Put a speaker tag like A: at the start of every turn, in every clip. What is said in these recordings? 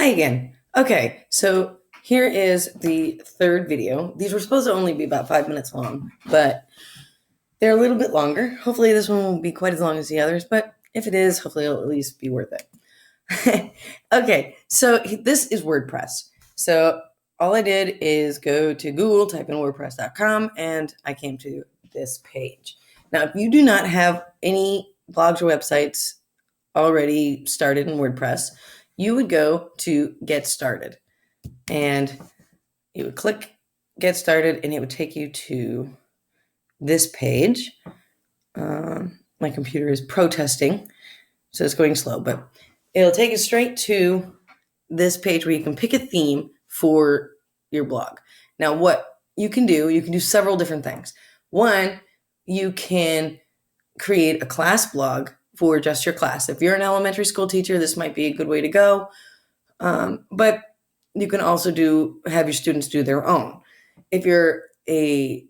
A: Hi again. Okay, so here is the third video. These were supposed to only be about 5 minutes long, but they're a little bit longer. Hopefully this one won't be quite as long as the others, but if it is, hopefully it'll at least be worth it. Okay, so this is WordPress. So all I did is go to Google, type in WordPress.com, and I came to this page. Now, if you do not have any blogs or websites already started in WordPress, you would go to Get Started and you would click Get Started and it would take you to this page. My computer is protesting, so it's going slow, but it'll take you straight to this page where you can pick a theme for your blog. Now, what you can do several different things. One, you can create a class blog for just your class. If you're an elementary school teacher, this might be a good way to go. But you can also have your students do their own. If you're a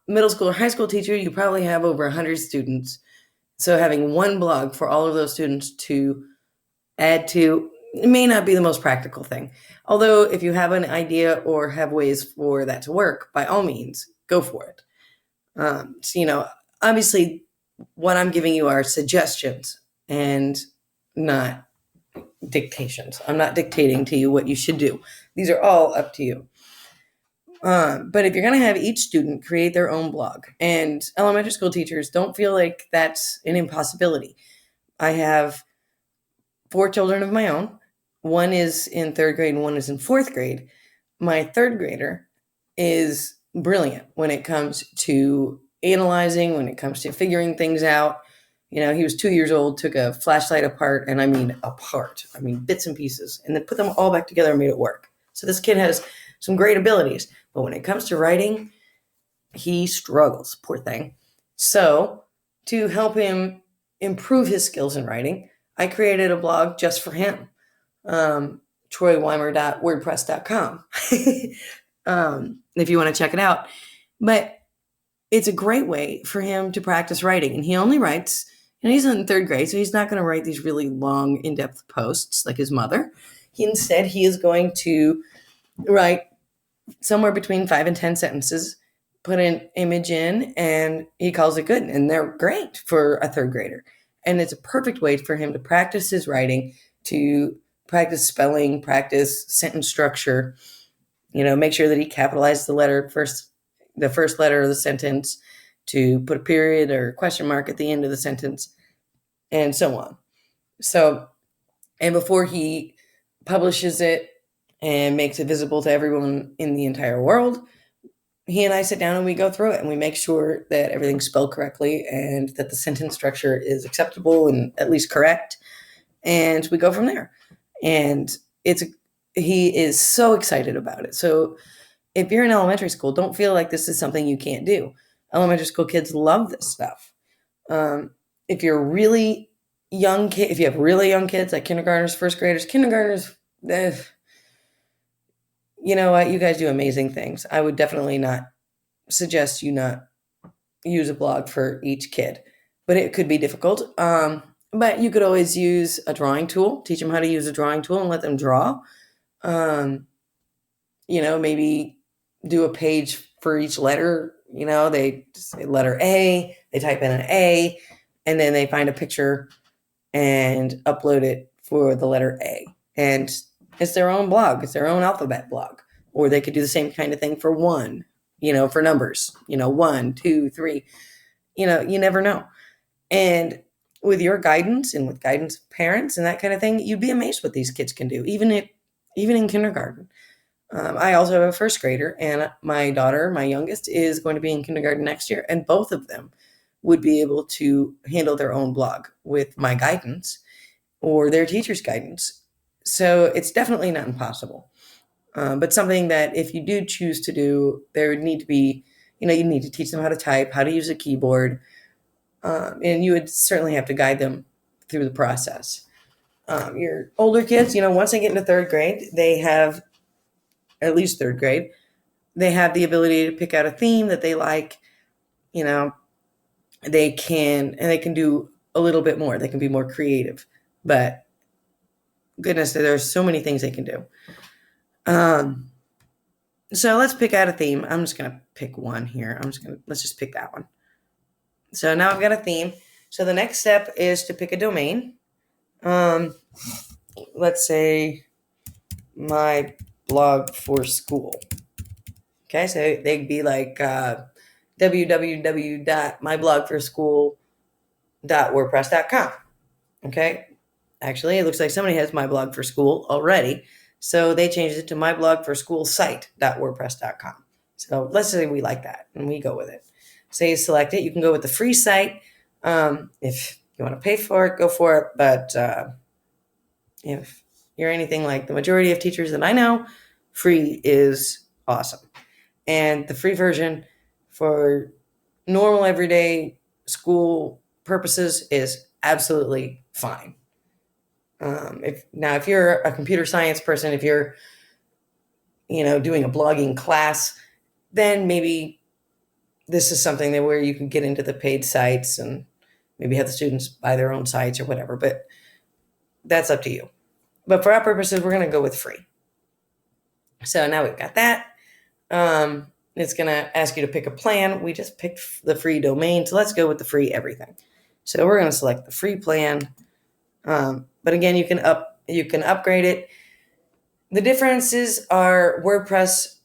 A: middle school or high school teacher, you probably have over 100 students. So having one blog for all of those students to add to may not be the most practical thing. Although if you have an idea or have ways for that to work, by all means, go for it. So, obviously what I'm giving you are suggestions and not dictations. I'm not dictating to you what you should do. These are all up to you. But if you're going to have each student create their own blog, and elementary school teachers, don't feel like that's an impossibility. I have 4 children of my own. One is in 3rd grade and one is in 4th grade. My 3rd grader is brilliant when it comes to analyzing, when it comes to figuring things out. He was 2 years old, took a flashlight apart, and I mean bits and pieces, and then put them all back together and made it work. So this kid has some great abilities, but when it comes to writing, he struggles, poor thing. So to help him improve his skills in writing, I created a blog just for him, troyweimer.wordpress.com, if you want to check it out. But it's a great way for him to practice writing. And he only writes, he's in 3rd grade, so he's not going to write these really long, in-depth posts like his mother. Instead, he is going to write somewhere between 5 and 10 sentences, put an image in, and he calls it good. And they're great for a 3rd grader. And it's a perfect way for him to practice his writing, to practice spelling, practice sentence structure, make sure that he capitalizes the first letter of the sentence, to put a period or question mark at the end of the sentence, and so on. So, and before he publishes it and makes it visible to everyone in the entire world, he and I sit down and we go through it and we make sure that everything's spelled correctly and that the sentence structure is acceptable and at least correct. And we go from there. And he is so excited about it. So if you're in elementary school, don't feel like this is something you can't do. Elementary school kids love this stuff. If you're really young if you have really young kids like kindergartners, 1st graders, you know what? You guys do amazing things. I would definitely not suggest you not use a blog for each kid, but it could be difficult. But you could always use a drawing tool, teach them how to use a drawing tool and let them draw. Maybe do a page for each letter. They say letter A, they type in an A, and then they find a picture and upload it for the letter A. And it's their own blog. It's their own alphabet blog. Or they could do the same kind of thing for one, for numbers, 1, 2, 3. You never know. And with your guidance and with guidance of parents and that kind of thing, you'd be amazed what these kids can do, even in kindergarten. I also have a 1st grader, and my daughter, my youngest, is going to be in kindergarten next year, and both of them would be able to handle their own blog with my guidance or their teacher's guidance. So it's definitely not impossible, but something that if you do choose to do, there would need to be, you need to teach them how to type, how to use a keyboard, and you would certainly have to guide them through the process. Your older kids, once they get into 3rd grade, they have at least 3rd grade, they have the ability to pick out a theme that they like. They can do a little bit more. They can be more creative, but goodness, there's so many things they can do. So let's pick out a theme. I'm just going to pick one here. Let's just pick that one. So now I've got a theme. So the next step is to pick a domain. Let's say my blog for school. Okay, so they'd be like www.myblogforschool.wordpress.com. Okay, actually, it looks like somebody has my blog for school already. So they changed it to myblogforschoolsite.wordpress.com. So let's say we like that and we go with it. So you select it. You can go with the free site. If you want to pay for it, go for it. But if you're anything like the majority of teachers that I know, free is awesome. And the free version for normal everyday school purposes is absolutely fine. If you're a computer science person, if you're doing a blogging class, then maybe this is something that where you can get into the paid sites and maybe have the students buy their own sites or whatever, but that's up to you. But for our purposes, we're going to go with free. So now we've got that. It's going to ask you to pick a plan. We just picked the free domain, so let's go with the free everything. So we're going to select the free plan. But again, you can upgrade it. The differences are WordPress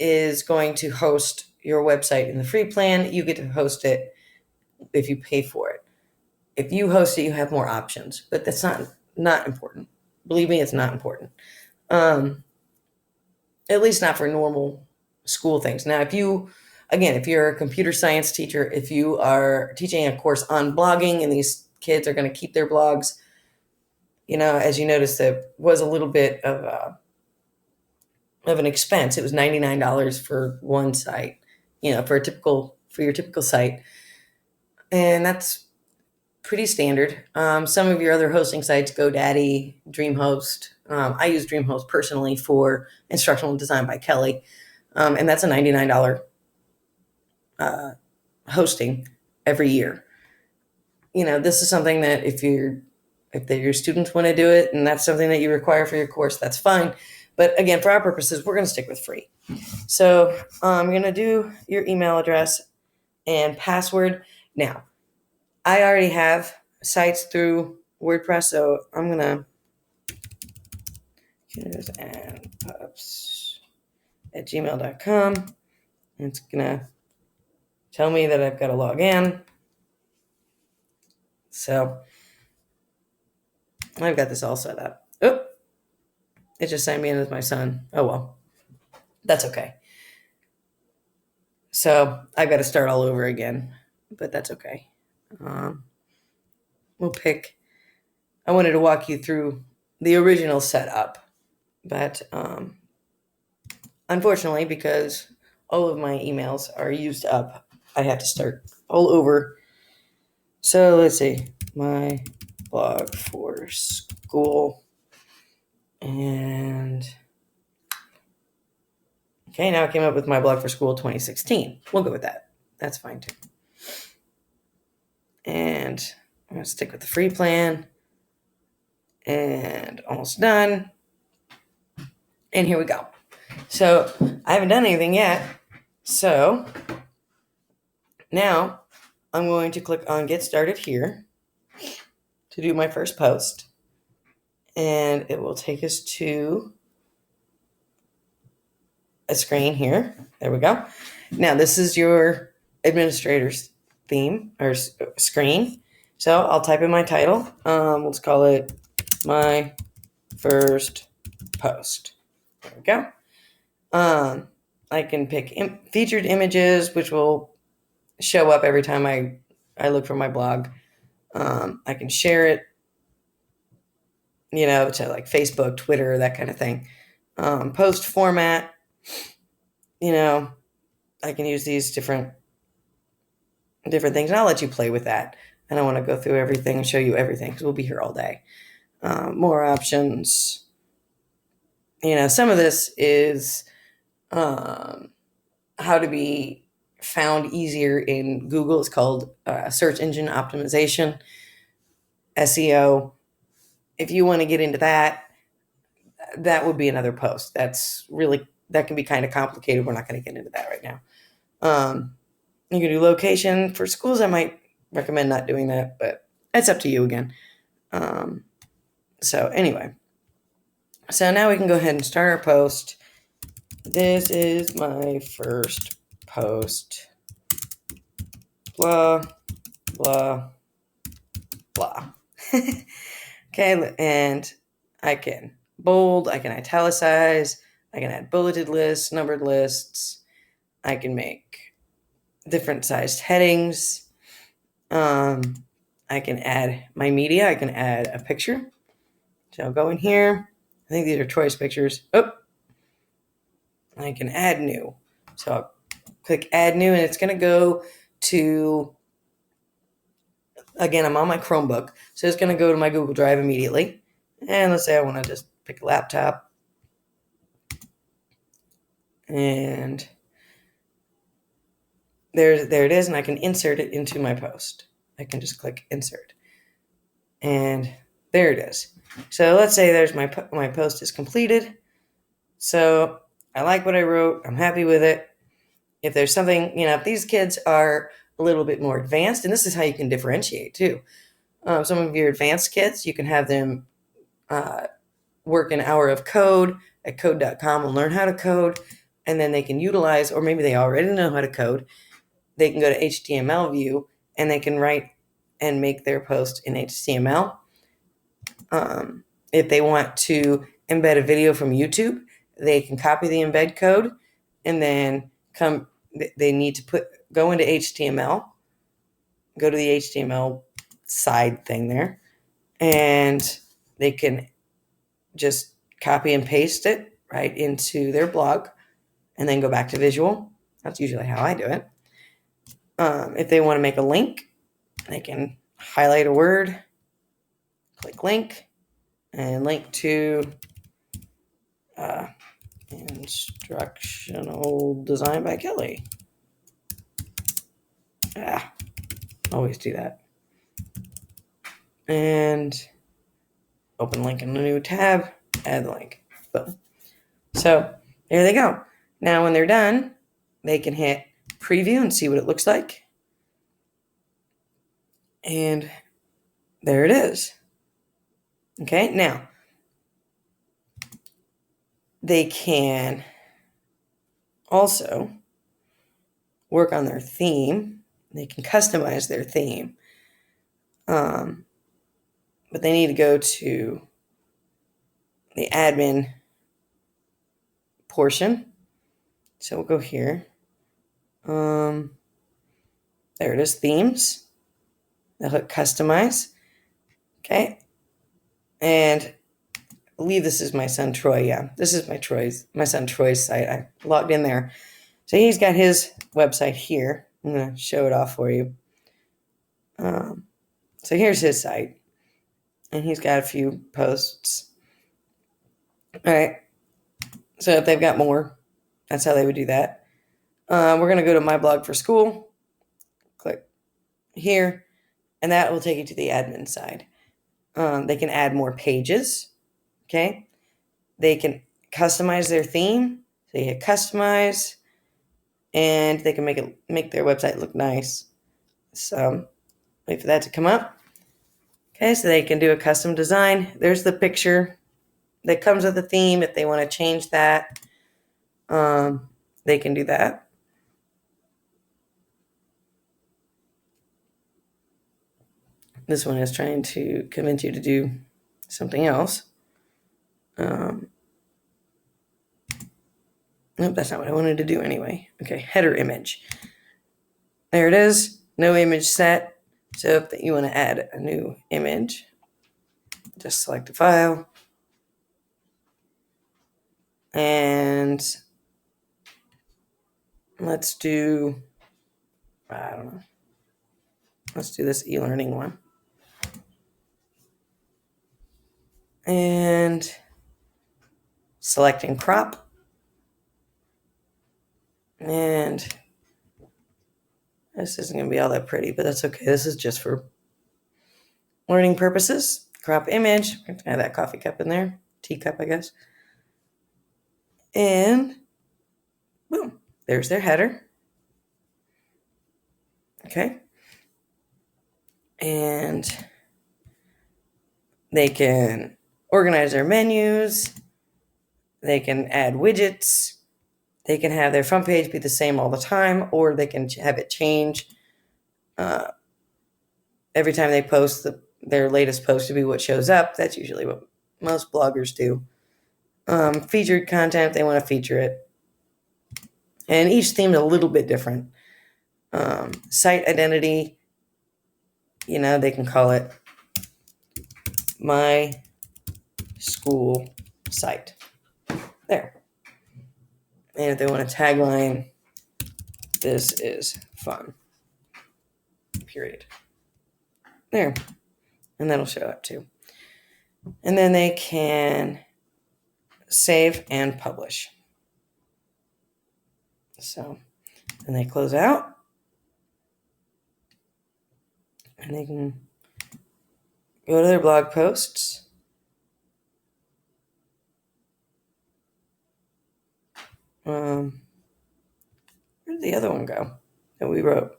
A: is going to host your website in the free plan. You get to host it if you pay for it. If you host it, you have more options, but that's not important. Believe me, it's not important. At least not for normal school things. Now, if you're a computer science teacher, if you are teaching a course on blogging and these kids are going to keep their blogs, as you noticed, there was a little bit of an expense. It was $99 for one site, for your typical site. And that's pretty standard. Some of your other hosting sites, GoDaddy, DreamHost. I use DreamHost personally for instructional design by Kelly. And that's a $99 hosting every year. This is something that if your students want to do it and that's something that you require for your course, that's fine. But again, for our purposes, we're going to stick with free. So I'm going to do your email address and password. Now, I already have sites through WordPress, so I'm going to kidsandpups@gmail.com. And it's going to tell me that I've got to log in. So I've got this all set up. Oh, it just signed me in as my son. Oh, well, that's okay. So I've got to start all over again, but that's okay. I wanted to walk you through the original setup, but unfortunately, because all of my emails are used up, I have to start all over. So let's see, my blog for school. And okay, now I came up with my blog for school 2016. We'll go with that. That's fine too. And I'm going to stick with the free plan. And almost done. And here we go. So I haven't done anything yet. So now I'm going to click on Get Started here to do my first post. And it will take us to a screen here. There we go. Now this is your administrator's theme or screen. So I'll type in my title. Let's call it My First Post. There we go. I can pick featured images, which will show up every time I look for my blog. I can share it, to like Facebook, Twitter, that kind of thing. Post format, I can use these different things, and I'll let you play with that. I don't want to go through everything and show you everything because we'll be here all day. More options. Some of this is how to be found easier in Google. It's called search engine optimization, SEO. if you want to get into that, that would be another post. That can be kind of complicated. We're not going to get into that right now. You can do location. For schools, I might recommend not doing that, but it's up to you again. So anyway, so now we can go ahead and start our post. This is my first post. Blah, blah, blah. Okay, and I can bold, I can italicize, I can add bulleted lists, numbered lists. I can make different sized headings. I can add my media. I can add a picture. So I'll go in here. I think these are choice pictures. Oh, I can add new. So I'll click add new, and it's going to go to, again, I'm on my Chromebook. So it's going to go to my Google Drive immediately. And let's say I want to just pick a laptop. And there it is, and I can insert it into my post. I can just click insert. And there it is. So let's say there's my post is completed. So I like what I wrote. I'm happy with it. If there's something, if these kids are a little bit more advanced, and this is how you can differentiate too. Some of your advanced kids, you can have them work an hour of code at code.com and learn how to code, and then they can utilize, or maybe they already know how to code. They can go to HTML view and they can write and make their post in HTML. If they want to embed a video from YouTube, they can copy the embed code and then they need to go into HTML, go to the HTML side thing there, and they can just copy and paste it right into their blog and then go back to visual. That's usually how I do it. If they want to make a link, they can highlight a word, click link, and link to instructional design by Kelly. Always do that. And open link in a new tab, add the link. Boom. So there they go. Now when they're done, they can hit preview and see what it looks like. And there it is. Okay, now they can also work on their theme. They can customize their theme. But they need to go to the admin portion. So we'll go here. There it is, themes. They'll hit customize. Okay. And I believe this is my son Troy. Yeah, this is my son Troy's site. I logged in there. So he's got his website here. I'm going to show it off for you. So here's his site. And he's got a few posts. All right. So if they've got more, that's how they would do that. We're going to go to my blog for school. Click here. And that will take you to the admin side. They can add more pages. Okay. They can customize their theme. So you hit customize. And they can make their website look nice. So wait for that to come up. Okay, so they can do a custom design. There's the picture that comes with the theme. If they want to change that, they can do that. This one is trying to convince you to do something else. Nope, that's not what I wanted to do anyway. Okay, header image. There it is. No image set. So if you want to add a new image, just select a file. And let's do, I don't know. Let's do this e-learning one. And selecting crop. And this isn't going to be all that pretty, but that's okay. This is just for learning purposes. crop image. I'm going to add that coffee cup in there. Teacup, I guess. And boom, there's their header. Okay. And they can organize their menus. They can add widgets. They can have their front page be the same all the time, or they can have it change every time they post their latest post to be what shows up. That's usually what most bloggers do. Featured content, they want to feature it. And each theme is a little bit different. Site identity, they can call it my school site. There. And if they want a tagline, this is fun. Period. There. And that'll show up too. And then they can save and publish. So then they close out. And they can go to their blog posts. Where did the other one go that we wrote?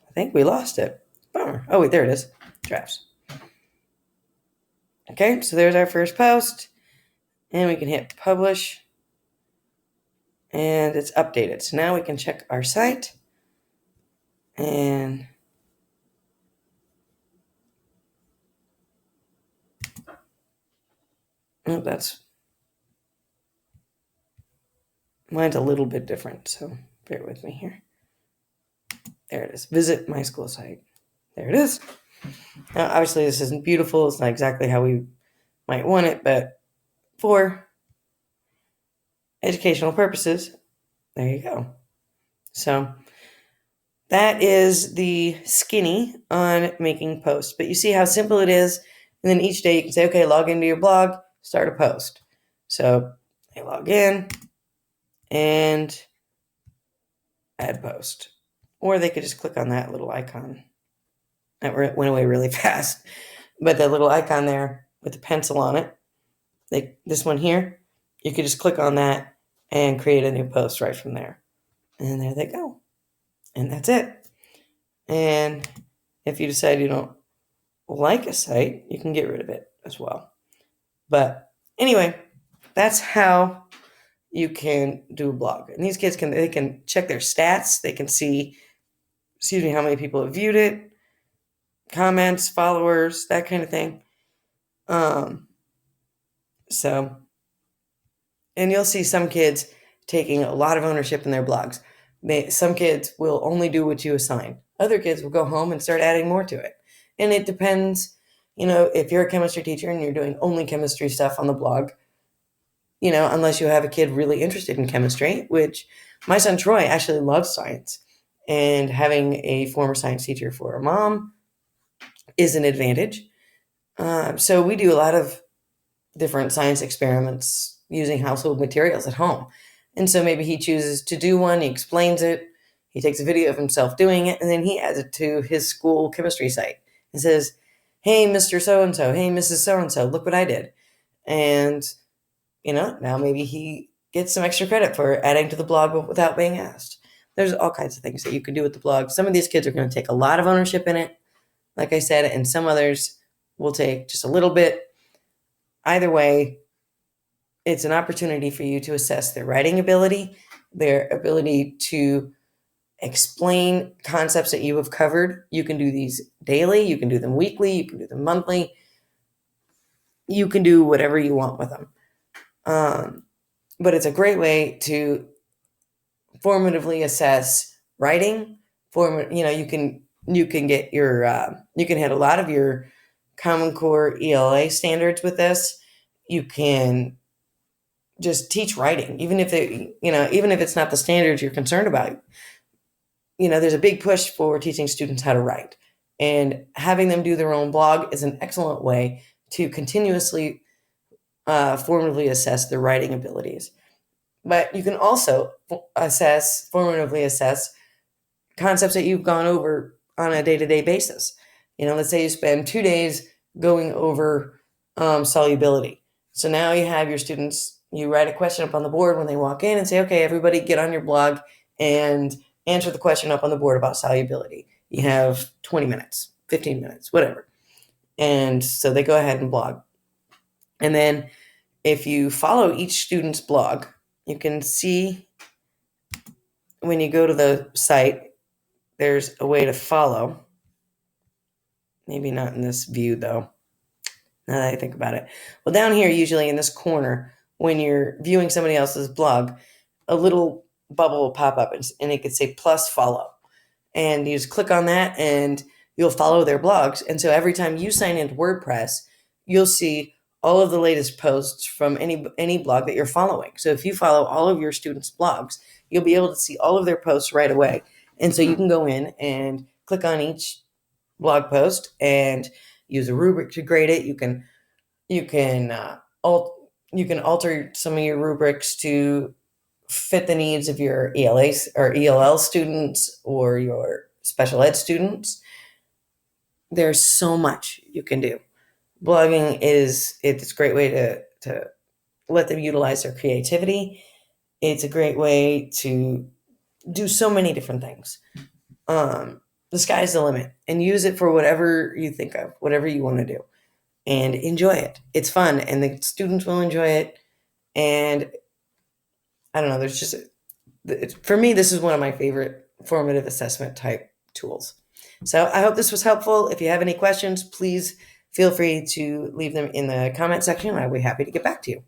A: I think we lost it. Bummer. Oh, wait, there it is. Drafts. Okay, so there's our first post. And we can hit publish. And it's updated. So now we can check our site. And mine's a little bit different, so bear with me here. There it is. Visit my school site. There it is. Now, obviously, this isn't beautiful. It's not exactly how we might want it, but for educational purposes, there you go. So that is the skinny on making posts. But you see how simple it is. And then each day you can say, okay, log into your blog, start a post. So I log in and add post. Or they could just click on that little icon. That went away really fast. But that little icon there with the pencil on it, this one here, you could just click on that and create a new post right from there. And there they go. And that's it. And if you decide you don't like a site, you can get rid of it as well. But anyway, that's how you can do a blog. And these kids they can check their stats. They can see, how many people have viewed it, comments, followers, that kind of thing. And you'll see some kids taking a lot of ownership in their blogs. Some kids will only do what you assign. Other kids will go home and start adding more to it. And it depends, if you're a chemistry teacher and you're doing only chemistry stuff on the blog, unless you have a kid really interested in chemistry, which my son Troy actually loves science. And having a former science teacher for a mom is an advantage. So we do a lot of different science experiments using household materials at home. And so maybe he chooses to do one, he explains it, he takes a video of himself doing it, and then he adds it to his school chemistry site and says, hey, Mr. So-and-so, hey, Mrs. So-and-so, look what I did. And, now maybe he gets some extra credit for adding to the blog without being asked. There's all kinds of things that you can do with the blog. Some of these kids are going to take a lot of ownership in it, like I said, and some others will take just a little bit. Either way, it's an opportunity for you to assess their writing ability, their ability to explain concepts that you have covered. You can do these daily, you can do them weekly, you can do them monthly. You can do whatever you want with them. But it's a great way to formatively assess writing. You can get your, you can hit a lot of your Common Core ELA standards with this. You can just teach writing, even if it's not the standards you're concerned about. There's a big push for teaching students how to write, and having them do their own blog is an excellent way to continuously formatively assess their writing abilities. But you can also formatively assess concepts that you've gone over on a day-to-day basis. Let's say you spend 2 days going over solubility. So now you have your students, you write a question up on the board when they walk in and say, okay, everybody get on your blog and answer the question up on the board about solubility. You have 20 minutes, 15 minutes, whatever. And so they go ahead and blog. And then if you follow each student's blog, you can see when you go to the site, there's a way to follow. Maybe not in this view, though, now that I think about it. Well, down here, usually in this corner, when you're viewing somebody else's blog, a little bubble will pop up and it could say plus follow. And you just click on that and you'll follow their blogs. And so every time you sign into WordPress, you'll see all of the latest posts from any blog that you're following. So if you follow all of your students' blogs, you'll be able to see all of their posts right away. And so you can go in and click on each blog post and use a rubric to grade it. You can alter some of your rubrics to fit the needs of your ELAs or ELL students or your special ed students. There's so much you can do. Blogging it's a great way to let them utilize their creativity. It's a great way to do so many different things. The sky's the limit, and use it for whatever you think of, whatever you want to do, and enjoy it. It's fun, and the students will enjoy it. And I don't know, for me, this is one of my favorite formative assessment type tools. So I hope this was helpful. If you have any questions, please feel free to leave them in the comment section. I'll be happy to get back to you.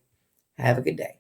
A: Have a good day.